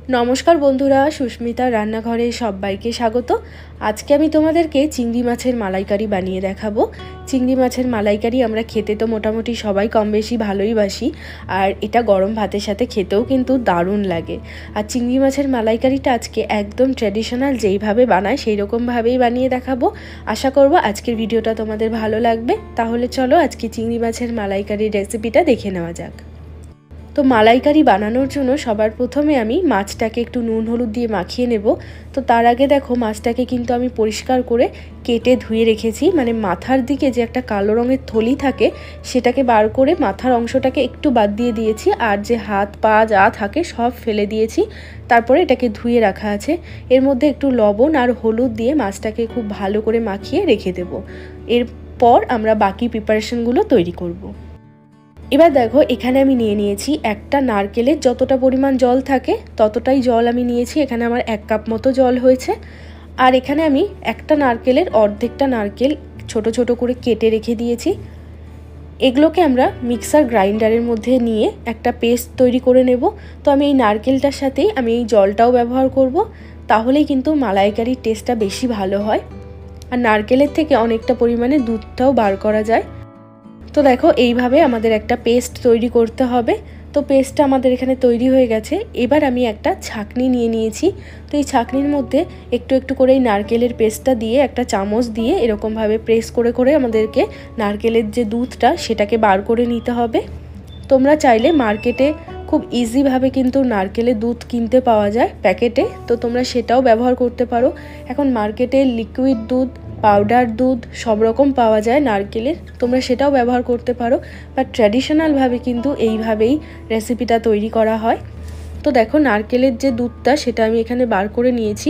নমস্কার বন্ধুরা, সুস্মিতা রান্নাঘরে সবাইকে স্বাগত। আজকে আমি তোমাদেরকে চিংড়ি মাছের মালাইকারি বানিয়ে দেখাবো। চিংড়ি মাছের মালাইকারি আমরা খেতে তো মোটামুটি সবাই কম বেশি ভালোই বাসি, আর এটা গরম ভাতের সাথে খেতেও কিন্তু দারুণ লাগে। আর চিংড়ি মাছের মালাইকারিটা আজকে একদম ট্র্যাডিশনাল যেইভাবে বানায় সেই রকমভাবেই বানিয়ে দেখাবো। আশা করব আজকের ভিডিওটা তোমাদের ভালো লাগবে। তাহলে চলো আজকে চিংড়ি মাছের মালাইকারির রেসিপিটা দেখে নেওয়া যাক। তো মালাইকারি বানানোর জন্য সবার প্রথমে আমি মাছটাকে একটু নুন হলুদ দিয়ে মাখিয়ে নেব। তো তার আগে দেখো মাছটাকে কিন্তু আমি পরিষ্কার করে কেটে ধুয়ে রেখেছি, মানে মাথার দিকে যে একটা কালো রঙের থলি থাকে সেটাকে বার করে মাথার অংশটাকে একটু বাদ দিয়ে দিয়েছি, আর যে হাত পা যা থাকে সব ফেলে দিয়েছি। তারপরে এটাকে ধুয়ে রাখা আছে। এর মধ্যে একটু লবণ আর হলুদ দিয়ে মাছটাকে খুব ভালো করে মাখিয়ে রেখে দেব। এরপর আমরা বাকি প্রিপারেশনগুলো তৈরি করব। এবার দেখো এখানে আমি নিয়ে নিয়েছি একটা নারকেলের যতটা পরিমাণ জল থাকে ততটাই জল আমি নিয়েছি। এখানে আমার 1 কাপ মতো জল হয়েছে। আর এখানে আমি একটা নারকেলের অর্ধেকটা নারকেল ছোট ছোট করে কেটে রেখে দিয়েছি। এগুলোকে আমরা মিক্সার গ্রাইন্ডারের মধ্যে নিয়ে একটা পেস্ট তৈরি করে নেব। তো আমি এই নারকেলটার সাথেই আমি এই জলটাও ব্যবহার করব, তাহলেই কিন্তু মালাইকারির টেস্টটা বেশি ভালো হয়। আর নারকেলের থেকে অনেকটা পরিমাণে দুধটাও বার করা যায়। তো দেখো এইভাবে আমাদের একটা পেস্ট তৈরি করতে হবে। তো পেস্টটা আমাদের এখানে তৈরি হয়ে গেছে। এবার আমি একটা ছাঁকনি নিয়ে নিয়েছি। তো এই ছাঁকনির মধ্যে একটু একটু করে এই নারকেলের পেস্টটা দিয়ে একটা চামচ দিয়ে এরকমভাবে প্রেস করে করে আমাদেরকে নারকেলের যে দুধটা সেটাকে বার করে নিতে হবে। তোমরা চাইলে মার্কেটে খুব ইজিভাবে কিন্তু নারকেলের দুধ কিনতে পাওয়া যায় প্যাকেটে, তো তোমরা সেটাও ব্যবহার করতে পারো। এখন মার্কেটে লিকুইড দুধ, পাউডার দুধ সব রকম পাওয়া যায় নারকেলের, তোমরা সেটাও ব্যবহার করতে পারো। বাট ট্র্যাডিশনালভাবে কিন্তু এইভাবেই রেসিপিটা তৈরি করা হয়। তো দেখো নারকেলের যে দুধটা সেটা আমি এখানে বার করে নিয়েছি,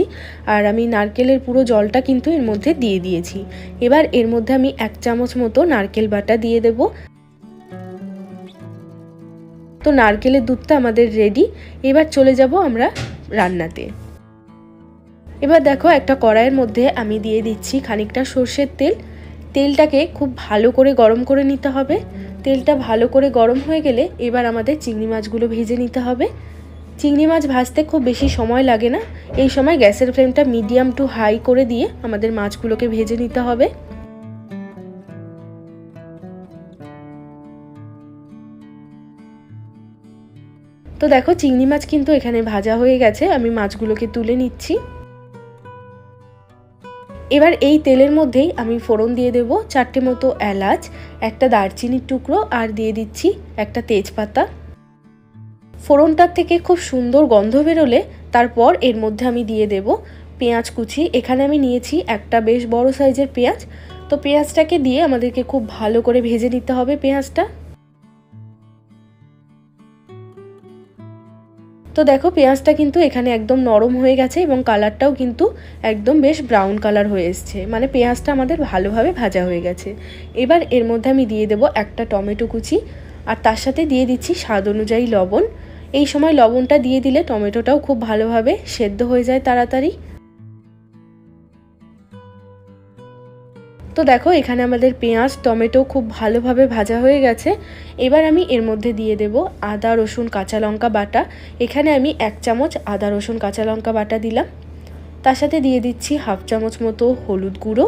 আর আমি নারকেলের পুরো জলটা কিন্তু এর মধ্যে দিয়ে দিয়েছি। এবার এর মধ্যে আমি 1 চামচ মতো নারকেল বাটা দিয়ে দেব। তো নারকেলের দুধটা আমাদের রেডি। এবার চলে যাব আমরা রান্নাতে। এবার দেখো একটা কড়াইয়ের মধ্যে আমি দিয়ে দিচ্ছি খানিকটা সর্ষের তেল। তেলটাকে খুব ভালো করে গরম করে নিতে হবে। তেলটা ভালো করে গরম হয়ে গেলে এবার আমাদের চিংড়ি মাছগুলো ভেজে নিতে হবে। চিংড়ি মাছ ভাজতে খুব বেশি সময় লাগে না। এই সময় গ্যাসের ফ্লেমটা মিডিয়াম টু হাই করে দিয়ে আমাদের মাছগুলোকে ভেজে নিতে হবে। তো দেখো চিংড়ি মাছ কিন্তু এখানে ভাজা হয়ে গেছে, আমি মাছগুলোকে তুলে নিচ্ছি। এবার এই তেলের মধ্যেই আমি ফোড়ন দিয়ে দেব 4টে মতো এলাচ, একটা দারচিনির টুকরো, আর দিয়ে দিচ্ছি একটা তেজপাতা। ফোড়নটার থেকে খুব সুন্দর গন্ধ বেরোলে তারপর এর মধ্যে আমি দিয়ে দেব পেঁয়াজ কুচি। এখানে আমি নিয়েছি একটা বেশ বড় সাইজের পেঁয়াজ। তো পেঁয়াজটাকে দিয়ে আমাদেরকে খুব ভালো করে ভেজে নিতে হবে পেঁয়াজটা। তো দেখো পেঁয়াজটা কিন্তু এখানে একদম নরম হয়ে গেছে এবং কালারটাও কিন্তু একদম বেশ ব্রাউন কালার হয়ে এসছে, মানে পেঁয়াজটা আমাদের ভালোভাবে ভাজা হয়ে গেছে। এবার এর মধ্যে আমি দিয়ে দেব একটা টমেটো কুচি, আর তার সাথে দিয়ে দিচ্ছি স্বাদ অনুযায়ী লবণ। এই সময় লবণটা দিয়ে দিলে টমেটোটাও খুব ভালোভাবে সেদ্ধ হয়ে যায় তাড়াতাড়ি। তো দেখো এখানে আমাদের পেঁয়াজ টমেটো খুব ভালোভাবে ভাজা হয়ে গেছে। এবার আমি এর মধ্যে দিয়ে দেব আদা রসুন কাঁচা লঙ্কা বাটা। এখানে আমি 1 চামচ আদা রসুন কাঁচা লঙ্কা বাটা দিলাম। তার সাথে দিয়ে দিচ্ছি 1/2 চামচ মতো হলুদ গুঁড়ো,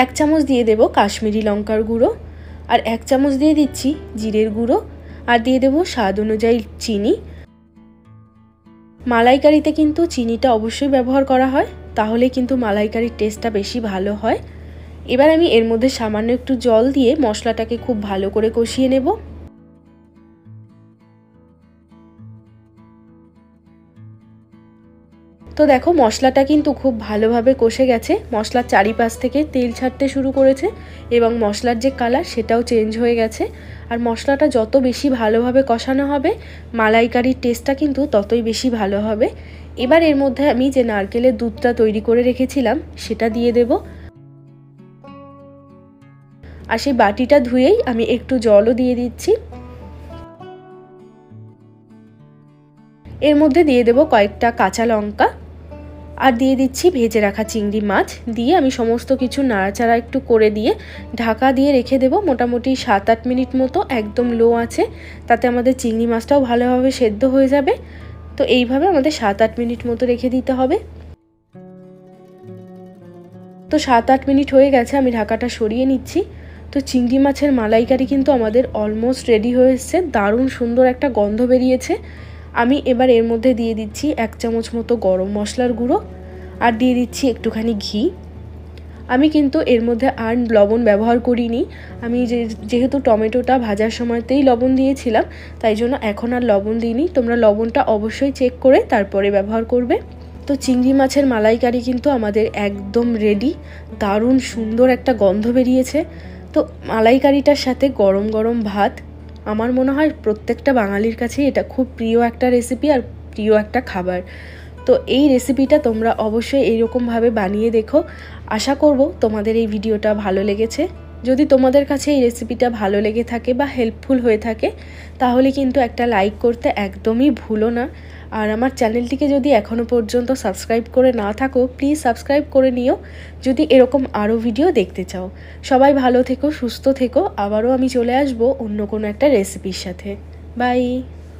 1 চামচ দিয়ে দেব কাশ্মীরি লঙ্কার গুঁড়ো, আর 1 চামচ দিয়ে দিচ্ছি জিরের গুঁড়ো, আর দিয়ে দেব স্বাদ অনুযায়ী চিনি। মালাইকারিতে কিন্তু চিনিটা অবশ্যই ব্যবহার করা হয়, তাহলে কিন্তু মালাইকারির টেস্টটা বেশি ভালো হয়। এবার আমি এর মধ্যে সামান্য একটু জল দিয়ে মশলাটাকে খুব ভালো করে কষিয়ে নেব। তো দেখো মশলাটা কিন্তু খুব ভালোভাবে কষে গেছে। মশলার চারিপাশ থেকে তেল ছাড়তে শুরু করেছে এবং মশলার যে কালার সেটাও চেঞ্জ হয়ে গেছে। আর মশলাটা যত বেশি ভালোভাবে কষানো হবে মালাইকারির টেস্টটা কিন্তু ততই বেশি ভালো হবে। এবার এর মধ্যে আমি যে নারকেলের দুধটা তৈরি করে রেখেছিলাম সেটা দিয়ে দেব। আর সেই বাটিটা ধুয়েই আমি একটু জলও দিয়ে দিচ্ছি। এর মধ্যে দিয়ে দেব কয়েকটা কাঁচা লঙ্কা, আর দিয়ে দিচ্ছি ভেজে রাখা চিংড়ি মাছ। দিয়ে আমি সমস্ত কিছু নাড়াচাড়া একটু করে দিয়ে ঢাকা দিয়ে রেখে দেব মোটামুটি 7-8 মিনিট মতো, একদম লো আছে। তাতে আমাদের চিংড়ি মাছটাও ভালোভাবে সেদ্ধ হয়ে যাবে। তো এইভাবে আমাদের 7-8 মিনিট মতো রেখে দিতে হবে। তো 7-8 মিনিট হয়ে গেছে, আমি ঢাকাটা সরিয়ে নিচ্ছি। তো চিংড়ি মাছের মালাইকারি কিন্তু আমাদের অলমোস্ট রেডি হয়ে এসছে, দারুণ সুন্দর একটা গন্ধ বেরিয়েছে। আমি এবার এর মধ্যে দিয়ে দিচ্ছি 1 চামচ মতো গরম মশলার গুঁড়ো, আর দিয়ে দিচ্ছি একটুখানি ঘি। আমি কিন্তু এর মধ্যে আর লবণ ব্যবহার করিনি, আমি যেহেতু টমেটোটা ভাজার সময়তেই লবণ দিয়েছিলাম, তাই জন্য এখন আর লবণ দিইনি। তোমরা লবণটা অবশ্যই চেক করে তারপরে ব্যবহার করবে। তো চিংড়ি মাছের মালাইকারি কিন্তু আমাদের একদম রেডি, দারুণ সুন্দর একটা গন্ধ বেরিয়েছে। তো মালাইকারিটার সাথে গরম গরম ভাত, আমার মনে হয় প্রত্যেকটা বাঙালির কাছেই এটা খুব প্রিয় একটা রেসিপি আর প্রিয় একটা খাবার। তো এই রেসিপিটা তোমরা অবশ্যই এইরকমভাবে বানিয়ে দেখো। আশা করব তোমাদের এই ভিডিওটা ভালো লেগেছে। যদি তোমাদের কাছে এই রেসিপিটা ভালো লেগে থাকে বা হেল্পফুল হয়ে থাকে, তাহলে কিন্তু একটা লাইক করতে একদমই ভুলো না। আর আমার চ্যানেলটিকে যদি এখনও পর্যন্ত সাবস্ক্রাইব করে না থাকো, প্লিজ সাবস্ক্রাইব করে নিও যদি এরকম আরও ভিডিও দেখতে চাও। সবাই ভালো থেকো, সুস্থ থেকো। আবারও আমি চলে আসবো অন্য কোনো একটা রেসিপির সাথে। বাই।